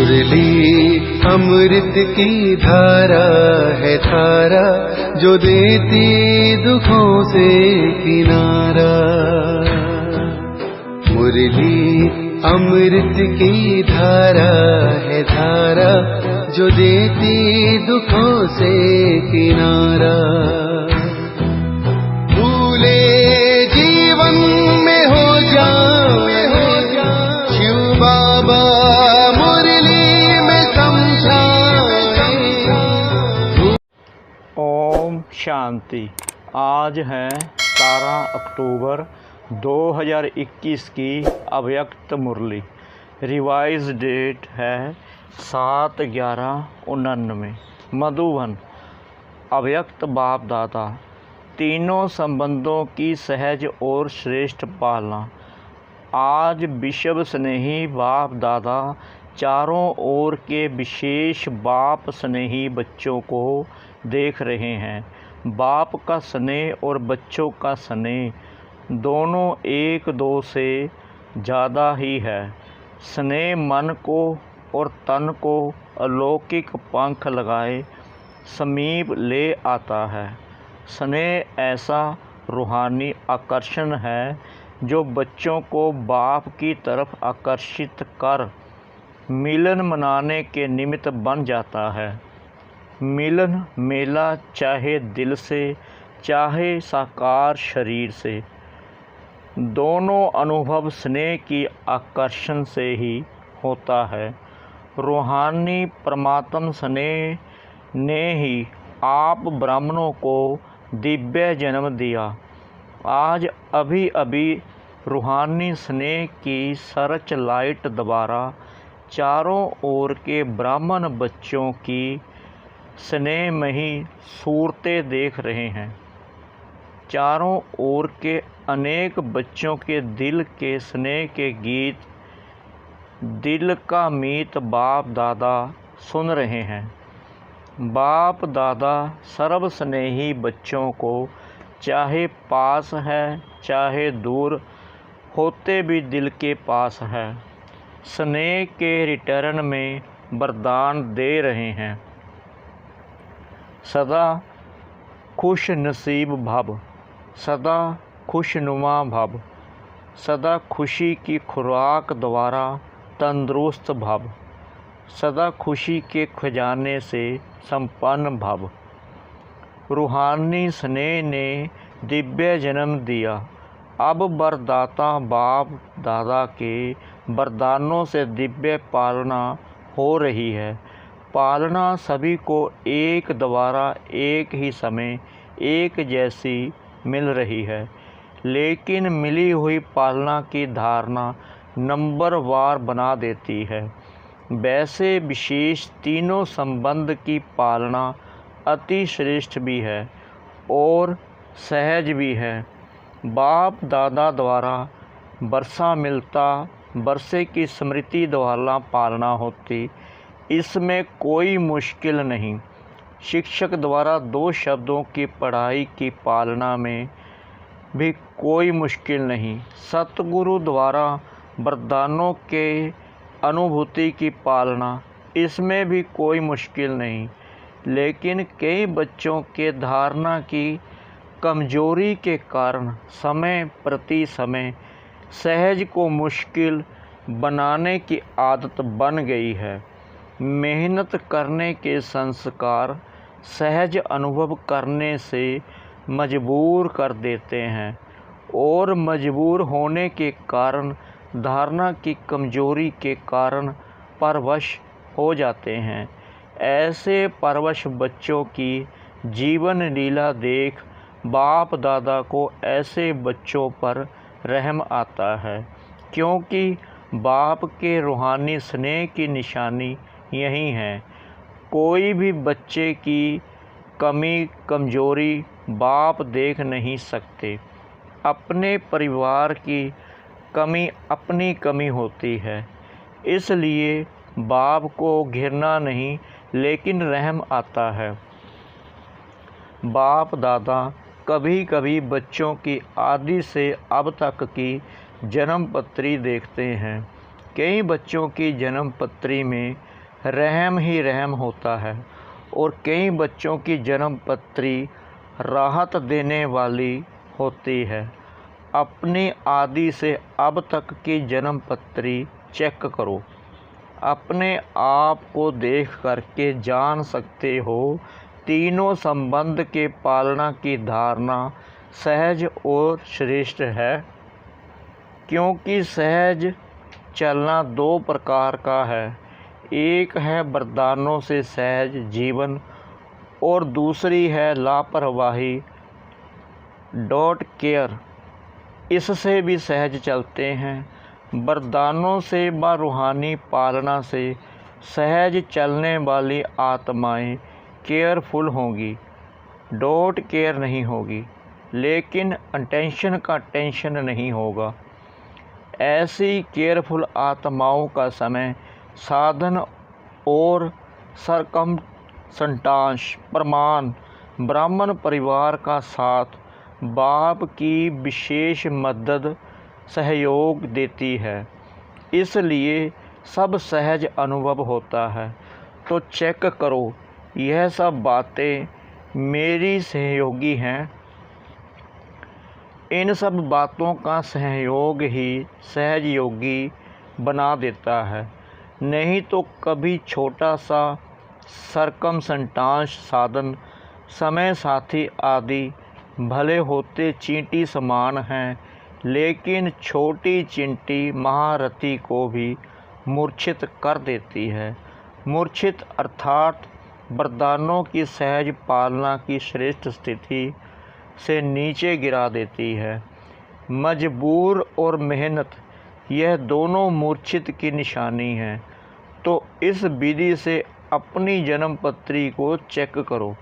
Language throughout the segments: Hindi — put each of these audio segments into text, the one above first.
मुरली अमृत की धारा है धारा, जो देती दुखों से किनारा। मुरली अमृत की धारा है धारा, जो देती दुखों से किनारा। भूले जीवन में हो जाए शिव बाबा मुरली में समझाए। ओम शांति। आज है 17 अक्टूबर 2021 की अव्यक्त मुरली। रिवाइज डेट है 7/11/19। मधुबन। अव्यक्त बाप दादा। तीनों संबंधों की सहज और श्रेष्ठ पालना। आज विश्व स्नेही बाप दादा चारों ओर के विशेष बाप स्नेही बच्चों को देख रहे हैं। बाप का स्नेह और बच्चों का स्नेह दोनों एक दो से ज़्यादा ही है। स्नेह मन को और तन को अलौकिक पंख लगाए समीप ले आता है। स्नेह ऐसा रूहानी आकर्षण है जो बच्चों को बाप की तरफ आकर्षित कर मिलन मनाने के निमित्त बन जाता है। मिलन मेला चाहे दिल से चाहे साकार शरीर से, दोनों अनुभव स्नेह की आकर्षण से ही होता है। रूहानी परमात्म स्नेह ने ही आप ब्राह्मणों को दिव्य जन्म दिया। आज अभी अभी रूहानी स्नेह की सर्च लाइट द्वारा चारों ओर के ब्राह्मण बच्चों की स्नेहमयी सूरतें देख रहे हैं। चारों ओर के अनेक बच्चों के दिल के स्नेह के गीत दिल का मीत बाप दादा सुन रहे हैं। बाप दादा सर्व स्नेही बच्चों को चाहे पास है चाहे दूर होते भी दिल के पास है, स्नेह के रिटर्न में वरदान दे रहे हैं। सदा खुश नसीब भव, सदा खुशनुमा भव, सदा खुशी की खुराक द्वारा तंदुरुस्त भव, सदा खुशी के खजाने से संपन्न भव। रूहानी स्नेह ने दिव्य जन्म दिया। अब वरदाता बाप दादा के वरदानों से दिव्य पालना हो रही है। पालना सभी को एक द्वारा एक ही समय एक जैसी मिल रही है, लेकिन मिली हुई पालना की धारणा नंबरवार बना देती है। वैसे विशेष तीनों संबंध की पालना अति श्रेष्ठ भी है और सहज भी है। बाप दादा द्वारा वर्षा मिलता, वर्षे की स्मृति द्वारा पालना होती, इसमें कोई मुश्किल नहीं। शिक्षक द्वारा 2 शब्दों की पढ़ाई की पालना में भी कोई मुश्किल नहीं। सतगुरु द्वारा वरदानों के अनुभूति की पालना, इसमें भी कोई मुश्किल नहीं। लेकिन कई बच्चों के धारणा की कमजोरी के कारण समय प्रति समय सहज को मुश्किल बनाने की आदत बन गई है। मेहनत करने के संस्कार सहज अनुभव करने से मजबूर कर देते हैं और मजबूर होने के कारण धारणा की कमजोरी के कारण परवश हो जाते हैं। ऐसे परवश बच्चों की जीवन लीला देख बाप दादा को ऐसे बच्चों पर रहम आता है, क्योंकि बाप के रूहानी स्नेह की निशानी यही है। कोई भी बच्चे की कमी कमजोरी बाप देख नहीं सकते। अपने परिवार की कमी अपनी कमी होती है, इसलिए बाप को घृणा नहीं लेकिन रहम आता है। बाप दादा कभी कभी बच्चों की आदि से अब तक की जन्म पत्री देखते हैं। कई बच्चों की जन्म पत्री में रहम ही रहम होता है और कई बच्चों की जन्म पत्री राहत देने वाली होती है। अपनी आदि से अब तक की जन्म पत्री चेक करो। अपने आप को देख करके जान सकते हो तीनों संबंध के पालना की धारणा सहज और श्रेष्ठ है, क्योंकि सहज चलना दो प्रकार का है। एक है वरदानों से सहज जीवन और दूसरी है लापरवाही डोंट केयर, इससे भी सहज चलते हैं। वरदानों से व रूहानी पालना से सहज चलने वाली आत्माएं केयरफुल होंगी, डोंट केयर नहीं होगी, लेकिन अटेंशन का टेंशन नहीं होगा। ऐसी केयरफुल आत्माओं का समय साधन और सरकमस्टांस प्रमाण ब्राह्मण परिवार का साथ बाप की विशेष मदद सहयोग देती है, इसलिए सब सहज अनुभव होता है। तो चेक करो, यह सब बातें मेरी सहयोगी हैं। इन सब बातों का सहयोग ही सहज योगी बना देता है, नहीं तो कभी छोटा सा सरकमस्टांस साधन समय साथी आदि भले होते चींटी समान हैं, लेकिन छोटी चींटी महारथी को भी मूर्छित कर देती है। मूर्छित अर्थात वरदानों की सहज पालना की श्रेष्ठ स्थिति से नीचे गिरा देती है। मजबूर और मेहनत यह दोनों मूर्छित की निशानी है। तो इस विधि से अपनी जन्म पत्री को चेक करो।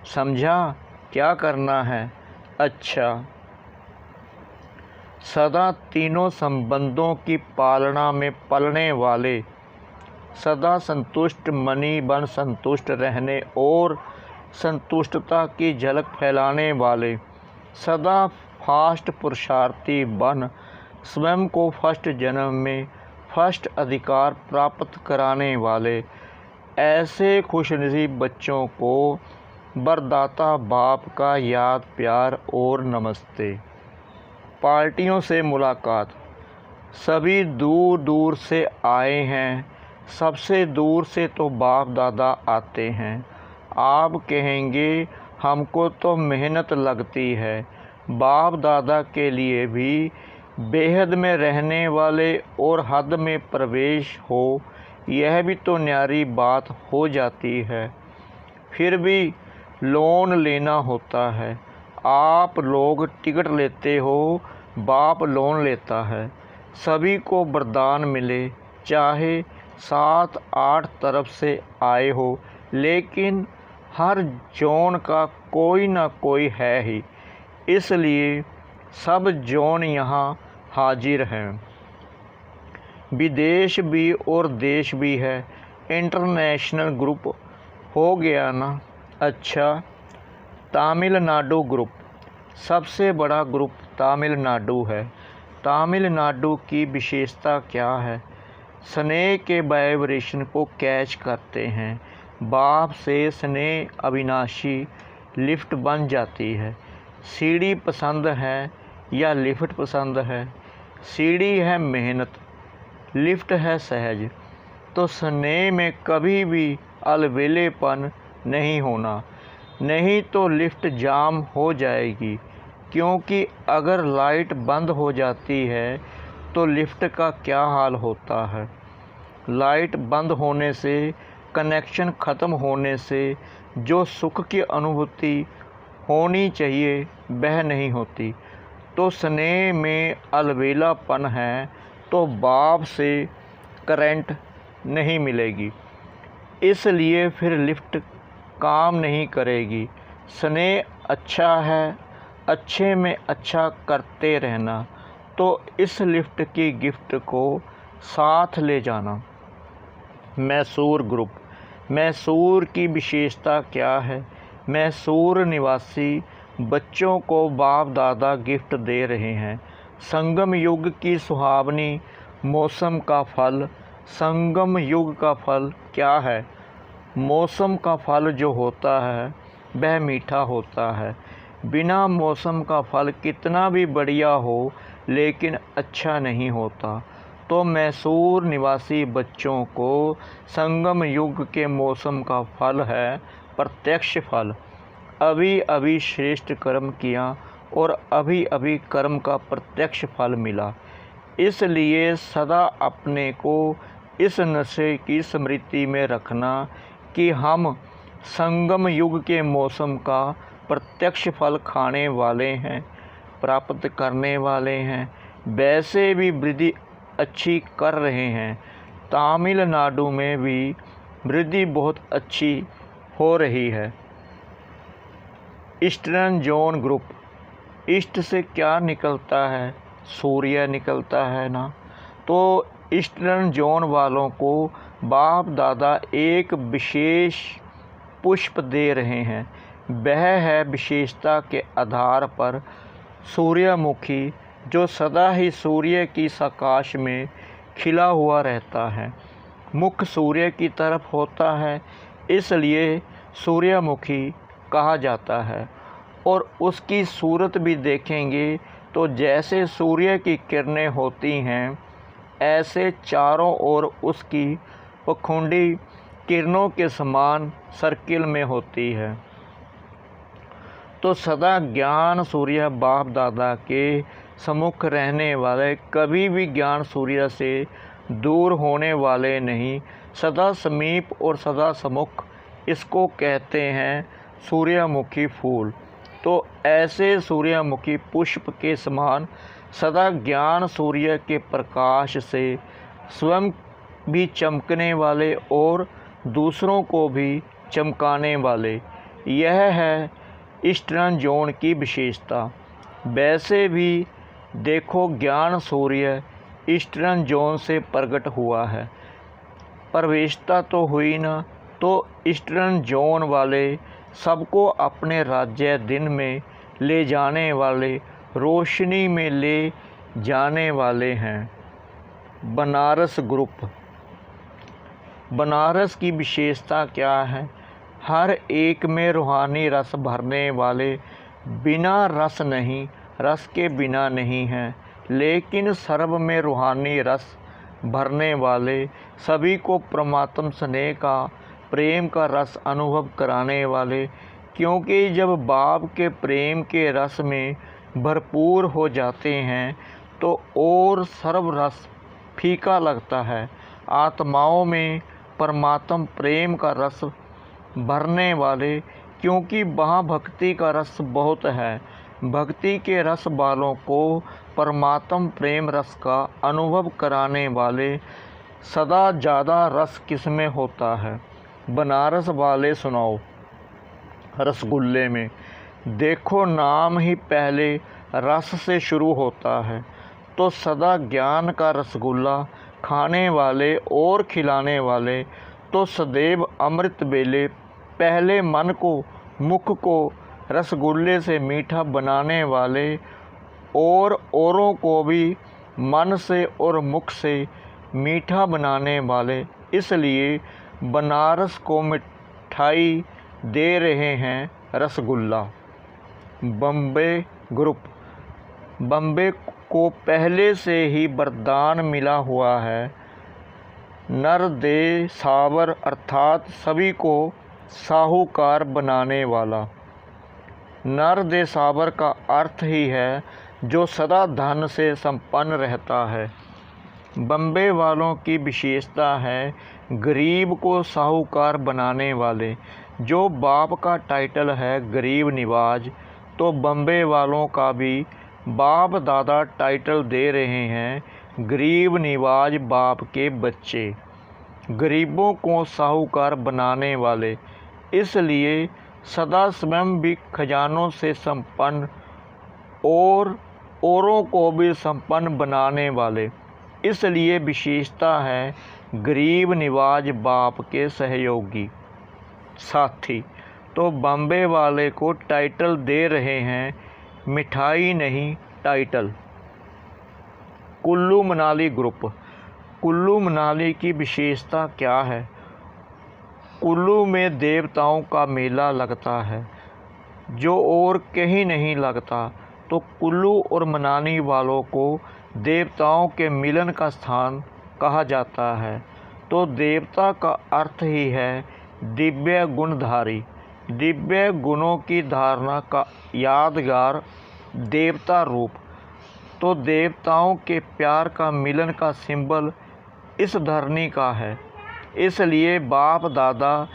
समझा क्या करना है? अच्छा, सदा तीनों संबंधों की पालना में पलने वाले, सदा संतुष्ट मनी बन संतुष्ट रहने और संतुष्टता की झलक फैलाने वाले, सदा फास्ट पुरुषार्थी बन स्वयं को फर्स्ट जन्म में फर्स्ट अधिकार प्राप्त कराने वाले, ऐसे खुशनसीब बच्चों को वरदाता बाप का याद प्यार और नमस्ते। पार्टियों से मुलाकात। सभी दूर दूर से आए हैं, सबसे दूर से तो बाप दादा आते हैं। आप कहेंगे हमको तो मेहनत लगती है। बाप दादा के लिए भी बेहद में रहने वाले और हद में प्रवेश हो, यह भी तो न्यारी बात हो जाती है। फिर भी लोन लेना होता है। आप लोग टिकट लेते हो, बाप लोन लेता है। सभी को वरदान मिले, चाहे 7-8 तरफ से आए हो, लेकिन हर जोन का कोई ना कोई है ही, इसलिए सब जोन यहाँ हाजिर हैं। विदेश भी और देश भी है। इंटरनेशनल ग्रुप हो गया ना। अच्छा, तमिलनाडु ग्रुप सबसे बड़ा ग्रुप तमिलनाडु है। तमिलनाडु की विशेषता क्या है? स्नेह के वाइब्रेशन को कैच करते हैं। बाप से स्नेह अविनाशी लिफ्ट बन जाती है। सीढ़ी पसंद है या लिफ्ट पसंद है? सीढ़ी है मेहनत, लिफ्ट है सहज। तो स्नेह में कभी भी अलबेलेपन नहीं होना, नहीं तो लिफ्ट जाम हो जाएगी। क्योंकि अगर लाइट बंद हो जाती है तो लिफ्ट का क्या हाल होता है। लाइट बंद होने से, कनेक्शन ख़त्म होने से जो सुख की अनुभूति होनी चाहिए वह नहीं होती। तो स्नेह में अलबेलापन है तो बाप से करंट नहीं मिलेगी, इसलिए फिर लिफ्ट काम नहीं करेगी। स्नेह अच्छा है, अच्छे में अच्छा करते रहना, तो इस लिफ्ट की गिफ्ट को साथ ले जाना। मैसूर ग्रुप। मैसूर की विशेषता क्या है? मैसूर निवासी बच्चों को बाप दादा गिफ्ट दे रहे हैं। संगम युग की सुहावनी मौसम का फल, संगम युग का फल क्या है? मौसम का फल जो होता है वह मीठा होता है। बिना मौसम का फल कितना भी बढ़िया हो लेकिन अच्छा नहीं होता। तो मैसूर निवासी बच्चों को संगम युग के मौसम का फल है प्रत्यक्ष फल। अभी अभी श्रेष्ठ कर्म किया और अभी अभी कर्म का प्रत्यक्ष फल मिला। इसलिए सदा अपने को इस नशे की स्मृति में रखना कि हम संगम युग के मौसम का प्रत्यक्ष फल खाने वाले हैं, प्राप्त करने वाले हैं। वैसे भी वृद्धि अच्छी कर रहे हैं। तमिलनाडु में भी वृद्धि बहुत अच्छी हो रही है। ईस्टर्न जोन ग्रुप, ईस्ट से क्या निकलता है? सूर्य निकलता है ना। तो ईस्टर्न जोन वालों को बाप दादा एक विशेष पुष्प दे रहे हैं। वह है विशेषता के आधार पर सूर्यमुखी, जो सदा ही सूर्य की सकाश में खिला हुआ रहता है। मुख सूर्य की तरफ होता है, इसलिए सूर्यमुखी कहा जाता है। और उसकी सूरत भी देखेंगे तो जैसे सूर्य की किरणें होती हैं, ऐसे चारों ओर उसकी पखुंडी किरणों के समान सर्किल में होती है। तो सदा ज्ञान सूर्य बाप दादा के सम्मुख रहने वाले, कभी भी ज्ञान सूर्य से दूर होने वाले नहीं, सदा समीप और सदा सम्मुख, इसको कहते हैं सूर्यमुखी फूल। तो ऐसे सूर्यमुखी पुष्प के समान सदा ज्ञान सूर्य के प्रकाश से स्वयं भी चमकने वाले और दूसरों को भी चमकाने वाले, यह है ईस्टर्न जोन की विशेषता। वैसे भी देखो ज्ञान सूर्य ईस्टर्न जोन से प्रकट हुआ है, प्रवेशता तो हुई ना। तो ईस्टर्न जोन वाले सबको अपने राज्य दिन में ले जाने वाले, रोशनी में ले जाने वाले हैं। बनारस ग्रुप, बनारस की विशेषता क्या है? हर एक में रूहानी रस भरने वाले, बिना रस नहीं, रस के बिना नहीं हैं, लेकिन सर्व में रूहानी रस भरने वाले, सभी को परमात्म स्नेह का, प्रेम का रस अनुभव कराने वाले। क्योंकि जब बाप के प्रेम के रस में भरपूर हो जाते हैं तो और सर्व रस फीका लगता है। आत्माओं में परमात्म प्रेम का रस भरने वाले, क्योंकि वहाँ भक्ति का रस बहुत है। भक्ति के रस वालों को परमात्म प्रेम रस का अनुभव कराने वाले। सदा ज़्यादा रस किसमें होता है? बनारस वाले सुनाओ। रसगुल्ले में देखो, नाम ही पहले रस से शुरू होता है। तो सदा ज्ञान का रसगुल्ला खाने वाले और खिलाने वाले, तो सदैव अमृत बेले पहले मन को, मुख को रसगुल्ले से मीठा बनाने वाले और औरों को भी मन से और मुख से मीठा बनाने वाले। इसलिए बनारस को मिठाई दे रहे हैं रसगुल्ला। बम्बे ग्रुप, बम्बे को पहले से ही वरदान मिला हुआ है, नर दे सावर, अर्थात सभी को साहूकार बनाने वाला। नर दे सावर का अर्थ ही है जो सदा धन से संपन्न रहता है। बम्बे वालों की विशेषता है गरीब को साहूकार बनाने वाले। जो बाप का टाइटल है गरीब निवाज, तो बम्बे वालों का भी बाप दादा टाइटल दे रहे हैं गरीब निवाज, बाप के बच्चे, गरीबों को साहूकार बनाने वाले। इसलिए सदा स्वयं भी खजानों से संपन्न और औरों को भी संपन्न बनाने वाले। इसलिए विशेषता है गरीब निवाज, बाप के सहयोगी साथी। तो बम्बे वाले को टाइटल दे रहे हैं, मिठाई नहीं टाइटल। कुल्लू मनाली ग्रुप, कुल्लू मनाली की विशेषता क्या है? कुल्लू में देवताओं का मेला लगता है जो और कहीं नहीं लगता। तो कुल्लू और मनाली वालों को देवताओं के मिलन का स्थान कहा जाता है। तो देवता का अर्थ ही है दिव्य गुणधारी, दिव्य गुणों की धारणा का यादगार देवता रूप। तो देवताओं के प्यार का मिलन का सिंबल इस धरनी का है। इसलिए बाप दादा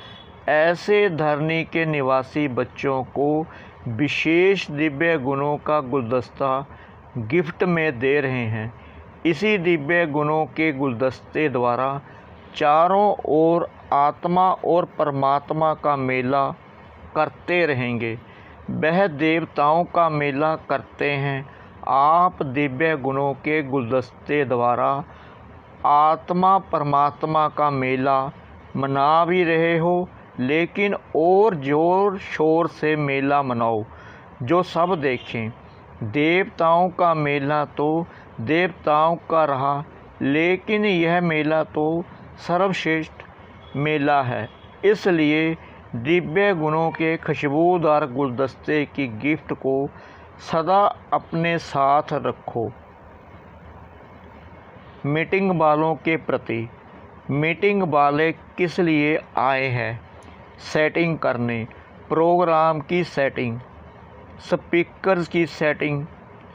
ऐसे धरनी के निवासी बच्चों को विशेष दिव्य गुणों का गुलदस्ता गिफ्ट में दे रहे हैं। इसी दिव्य गुणों के गुलदस्ते द्वारा चारों ओर आत्मा और परमात्मा का मेला करते रहेंगे। वह देवताओं का मेला करते हैं, आप दिव्य गुणों के गुलदस्ते द्वारा आत्मा परमात्मा का मेला मना भी रहे हो, लेकिन और ज़ोर शोर से मेला मनाओ जो सब देखें। देवताओं का मेला तो देवताओं का रहा, लेकिन यह मेला तो सर्वश्रेष्ठ मेला है। इसलिए दिव्य गुणों के खुशबूदार गुलदस्ते की गिफ्ट को सदा अपने साथ रखो। मीटिंग वालों के प्रति, मीटिंग वाले किस लिए आए हैं? सेटिंग करने, प्रोग्राम की सेटिंग, स्पीकर्स की सेटिंग,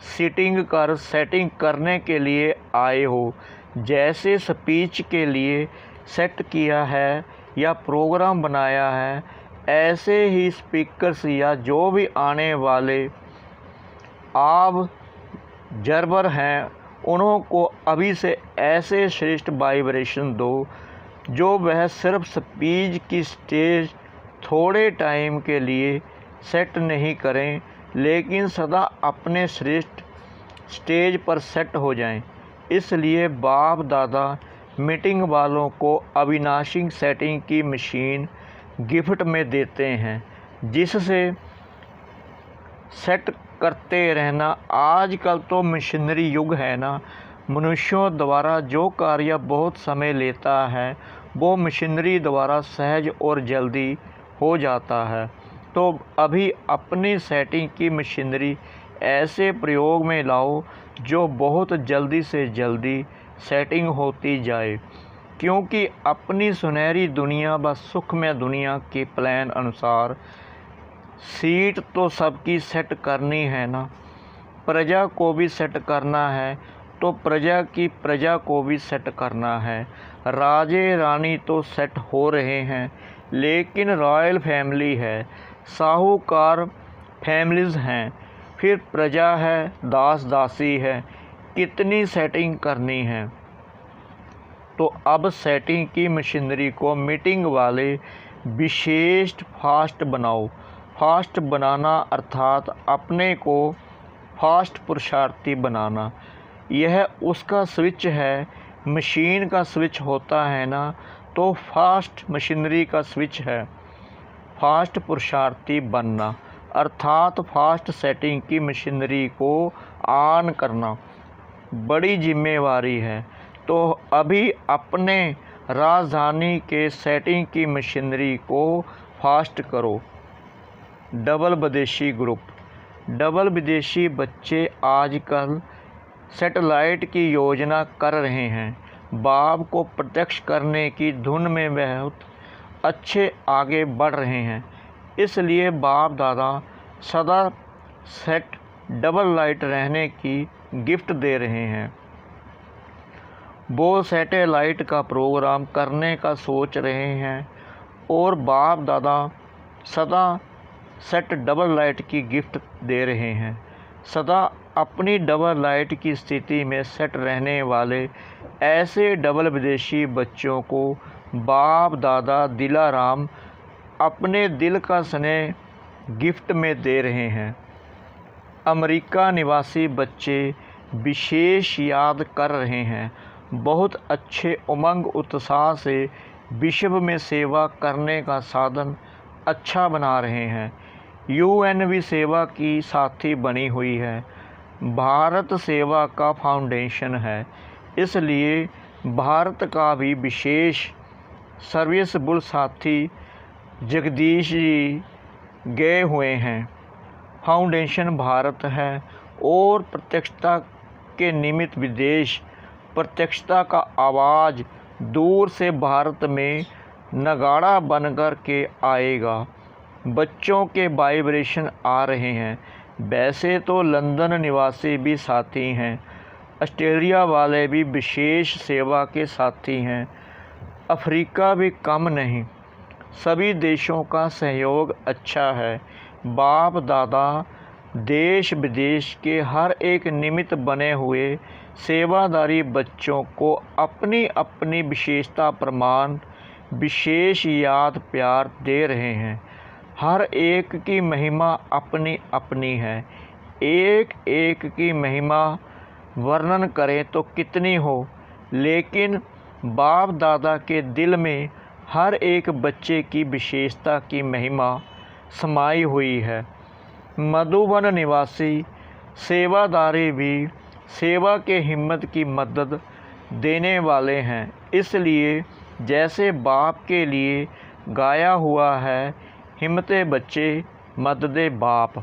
सीटिंग कर सेटिंग करने के लिए आए हो। जैसे स्पीच के लिए सेट किया है या प्रोग्राम बनाया है, ऐसे ही स्पीकर्स या जो भी आने वाले आप जरबर हैं, उन्हों को अभी से ऐसे श्रेष्ठ वाइब्रेशन दो जो वह सिर्फ स्पीच की स्टेज थोड़े टाइम के लिए सेट नहीं करें, लेकिन सदा अपने श्रेष्ठ स्टेज पर सेट हो जाएं। इसलिए बाप दादा मीटिंग वालों को अविनाशी सेटिंग की मशीन गिफ्ट में देते हैं, जिससे सेट करते रहना। आजकल तो मशीनरी युग है ना, मनुष्यों द्वारा जो कार्य बहुत समय लेता है वो मशीनरी द्वारा सहज और जल्दी हो जाता है। तो अभी अपनी सेटिंग की मशीनरी ऐसे प्रयोग में लाओ जो बहुत जल्दी से जल्दी सेटिंग होती जाए, क्योंकि अपनी सुनहरी दुनिया व सुखमय दुनिया के प्लान अनुसार सीट तो सबकी सेट करनी है ना, प्रजा को भी सेट करना है, तो प्रजा को भी सेट करना है। राजे रानी तो सेट हो रहे हैं, लेकिन रॉयल फैमिली है, साहूकार फैमिलीज़ हैं, फिर प्रजा है, दास दासी है, कितनी सेटिंग करनी है। तो अब सेटिंग की मशीनरी को मीटिंग वाले विशेष फास्ट बनाओ। फास्ट बनाना अर्थात अपने को फास्ट पुरुषार्थी बनाना, यह उसका स्विच है। मशीन का स्विच होता है ना, तो फास्ट मशीनरी का स्विच है फास्ट पुरुषार्थी बनना, अर्थात फास्ट सेटिंग की मशीनरी को ऑन करना बड़ी जिम्मेवारी है। तो अभी अपने राजधानी के सेटिंग की मशीनरी को फास्ट करो। डबल विदेशी ग्रुप, डबल विदेशी बच्चे आजकल सैटेलाइट की योजना कर रहे हैं। बाप को प्रत्यक्ष करने की धुन में बहुत अच्छे आगे बढ़ रहे हैं। इसलिए बाप दादा सदा सेट डबल लाइट रहने की गिफ्ट दे रहे हैं। वो सैटेलाइट का प्रोग्राम करने का सोच रहे हैं और बाप दादा सदा सेट डबल लाइट की गिफ्ट दे रहे हैं। सदा अपनी डबल लाइट की स्थिति में सेट रहने वाले ऐसे डबल विदेशी बच्चों को बाप दादा दिलाराम अपने दिल का स्नेह गिफ्ट में दे रहे हैं। अमेरिका निवासी बच्चे विशेष याद कर रहे हैं, बहुत अच्छे उमंग उत्साह से विश्व में सेवा करने का साधन अच्छा बना रहे हैं। यूएन भी सेवा की साथी बनी हुई है, भारत सेवा का फाउंडेशन है। इसलिए भारत का भी विशेष सर्विसबुल साथी जगदीश जी गए हुए हैं। फाउंडेशन भारत है और प्रत्यक्षता के निमित्त विदेश प्रत्यक्षता का आवाज़ दूर से भारत में नगाड़ा बनकर के आएगा। बच्चों के वाइब्रेशन आ रहे हैं। वैसे तो लंदन निवासी भी साथी हैं, ऑस्ट्रेलिया वाले भी विशेष सेवा के साथी हैं, अफ्रीका भी कम नहीं। सभी देशों का सहयोग अच्छा है। बाप दादा देश विदेश के हर एक निमित्त बने हुए सेवादारी बच्चों को अपनी अपनी विशेषता प्रमाण विशेष याद प्यार दे रहे हैं। हर एक की महिमा अपनी अपनी है। एक एक की महिमा वर्णन करें तो कितनी हो, लेकिन बाप दादा के दिल में हर एक बच्चे की विशेषता की महिमा समाई हुई है। मधुबन निवासी सेवादारी भी सेवा के हिम्मत की मदद देने वाले हैं। इसलिए जैसे बाप के लिए गाया हुआ है, हिम्मते बच्चे मददे बाप,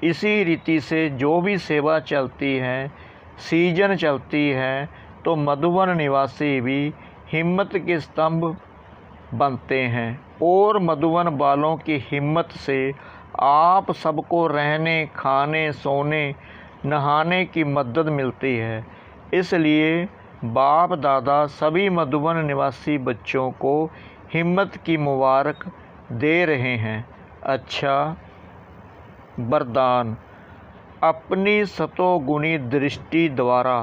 इसी रीति से जो भी सेवा चलती है, सीजन चलती है, तो मधुबन निवासी भी हिम्मत के स्तंभ बनते हैं और मधुबन वालों की हिम्मत से आप सबको रहने खाने सोने नहाने की मदद मिलती है। इसलिए बाप दादा सभी मधुबन निवासी बच्चों को हिम्मत की मुबारक दे रहे हैं। अच्छा वरदान, अपनी सतोगुणी दृष्टि द्वारा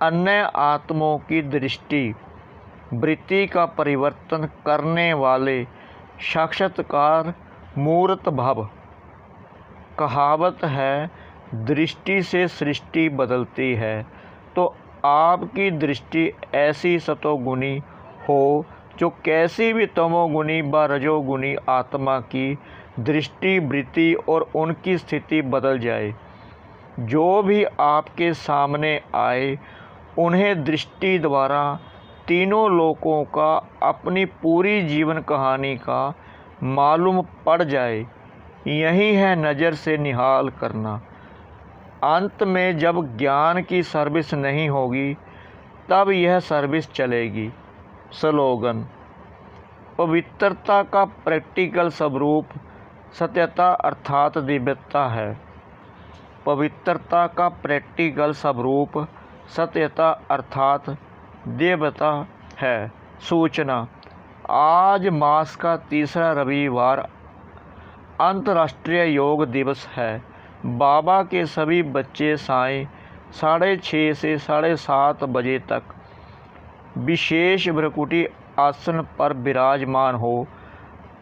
अन्य आत्माओं की दृष्टि वृत्ति का परिवर्तन करने वाले साक्षात्कार मूर्त भव। कहावत है, दृष्टि से सृष्टि बदलती है। तो आपकी दृष्टि ऐसी सतोगुणी हो जो कैसी भी तमोगुणी व रजोगुणी आत्मा की दृष्टि वृत्ति और उनकी स्थिति बदल जाए। जो भी आपके सामने आए उन्हें दृष्टि द्वारा तीनों लोकों का अपनी पूरी जीवन कहानी का मालूम पड़ जाए। यही है नज़र से निहाल करना। अंत में जब ज्ञान की सर्विस नहीं होगी तब यह सर्विस चलेगी। स्लोगन, पवित्रता का प्रैक्टिकल स्वरूप सत्यता अर्थात दिव्यता है। पवित्रता का प्रैक्टिकल स्वरूप सत्यता अर्थात दिव्यता है। सूचना, आज मास का तीसरा रविवार अंतर्राष्ट्रीय योग दिवस है। बाबा के सभी बच्चे सायं 6:30 से 7:30 बजे तक विशेष भ्रकुटी आसन पर विराजमान हो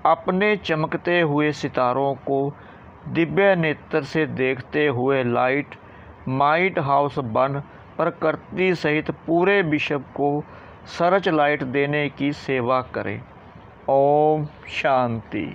अपने चमकते हुए सितारों को दिव्य नेत्र से देखते हुए लाइट हाउस बन प्रकृति सहित पूरे विश्व को सर्च लाइट देने की सेवा करें। ओम शांति।